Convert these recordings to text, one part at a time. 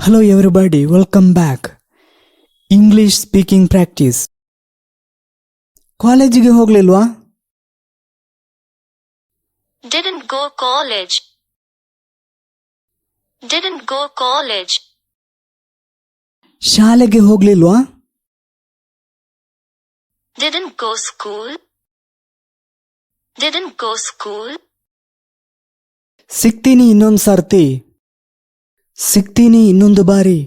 Hello everybody, welcome back. English speaking practice. ಕಾಲೇಜಿಗೆ ಹೋಗ್ಲಿಲ್ವಾ? Didn't go college. Didn't go college. ಶಾಲೆಗೆ ಹೋಗ್ಲಿಲ್ವಾ? Didn't go school. Didn't go school. ಸಿಗ್ತೀನಿ ಇನ್ನೊಂದು ಸರ್ತಿ. ಸಿಗ್ತೀನಿ ಇನ್ನೊಂದು ಬಾರಿ.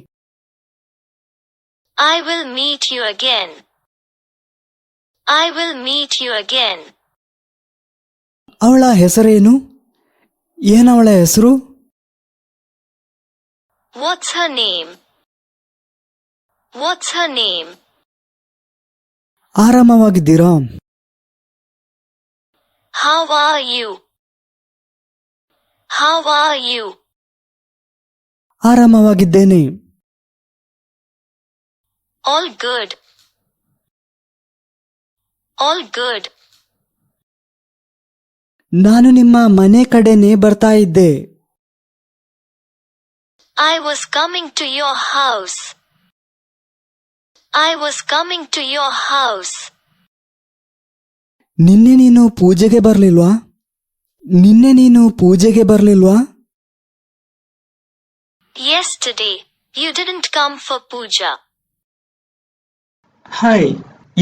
I will meet you again. I will meet you again. ಅವಳ ಹೆಸರೇನು? ಏನವಳ ಹೆಸರು? What's her name? What's her name? ಆರಾಮವಾಗಿದ್ದೀರಾ? How are you? How are you? ಆರಾಮವಾಗಿದ್ದೇನೆ. All good. All good. ನಾನು ನಿಮ್ಮ ಮನೆ ಕಡೆನೇ ಬರ್ತಾ ಇದ್ದೆ. I was coming to your house. I was coming to your house. ನಿನ್ನೆ ನೀನು ಪೂಜೆಗೆ ಬರ್ಲಿಲ್ವಾ? ನಿನ್ನೆ ನೀನು ಪೂಜೆಗೆ ಬರ್ಲಿಲ್ವಾ? Yesterday, you didn't come for puja. Hi,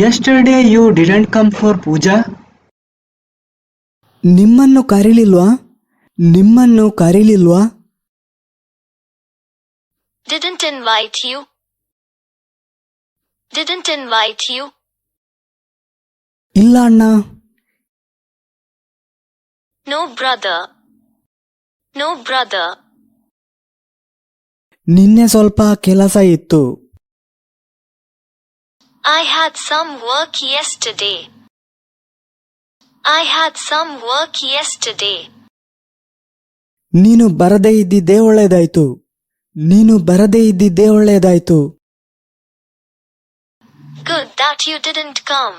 yesterday you didn't come for puja? ನಿಮ್ಮನ್ನು ಕರೀಲಿಲ್ವಾ? ನಿಮ್ಮನ್ನು ಕರೀಲಿಲ್ವಾ? Didn't invite you. Didn't invite you. ಇಲ್ಲ ಅಣ್ಣ. No brother. No brother. ನಿನ್ನೆ ಸ್ವಲ್ಪ ಕೆಲಸ ಇತ್ತು. I had some work yesterday. I had some work yesterday. ನೀನು ಬರದೇ ಇದ್ದಿದ್ದೇ ಒಳ್ಳೇದಾಯ್ತು. ನೀನು ಬರದೇ ಇದ್ದಿದ್ದೇ ಒಳ್ಳೇದಾಯ್ತು. Good that you didn't come.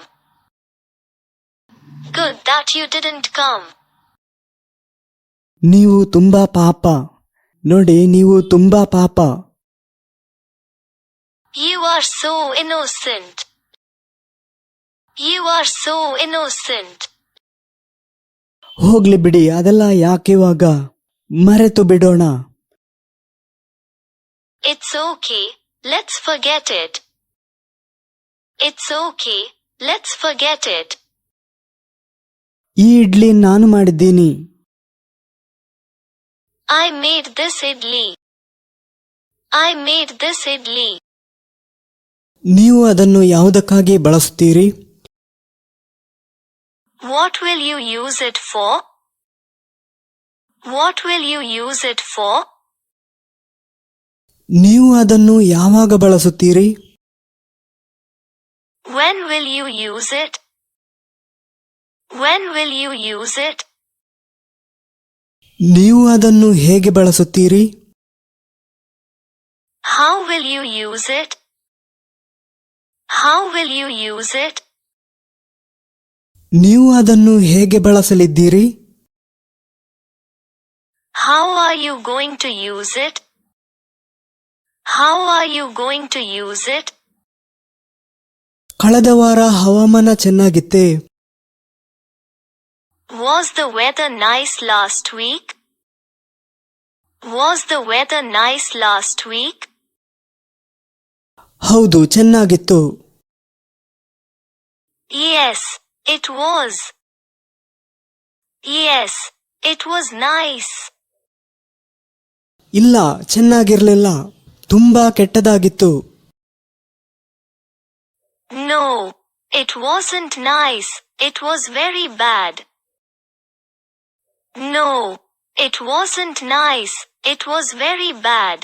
Good that you didn't come. ನೀವು ತುಂಬಾ ಪಾಪ. ನೋಡಿ, ನೀವು ತುಂಬಾ ಪಾಪ. You are so innocent. You are so innocent. ಹೋಗ್ಲಿ ಬಿಡಿ, ಅದೆಲ್ಲ ಯಾಕಿವಾಗ? ಮರೆತು ಬಿಡೋಣ. It's okay, let's forget it. It's okay, let's forget it. ಈ ಇಡ್ಲಿ ನಾನು ಮಾಡಿದ್ದೀನಿ. I made this idli. I made this idli. ನೀವು ಅದನ್ನು ಯಾವುದಕ್ಕಾಗಿ ಬಳಸುತ್ತೀರಿ? What will you use it for? What will you use it for? ನೀವು ಅದನ್ನು ಯಾವಾಗ ಬಳಸುತ್ತೀರಿ? When will you use it? When will you use it? ನೀವು ಅದನ್ನು ಹೇಗೆ ಬಳಸುತ್ತೀರಿ? How will you use it? How will you use it? ನೀವು ಅದನ್ನು ಹೇಗೆ ಬಳಸಲಿದ್ದೀರಿ? How are you going to use it? How are you going to use it? ಕಳೆದ ವಾರ ಹವಾಮಾನ ಚೆನ್ನಾಗಿತ್ತೆ. Was the weather nice last week? Was the weather nice last week? ಹೌದು, ಚೆನ್ನಾಗಿತ್ತು. Yes, it was. Yes, it was nice. ಇಲ್ಲ, ಚೆನ್ನಾಗಿರ್ಲಿಲ್ಲ. ತುಂಬಾ ಕೆಟ್ಟದಾಗಿತ್ತು. No, it wasn't nice, it was very bad. No, it wasn't nice, it was very bad.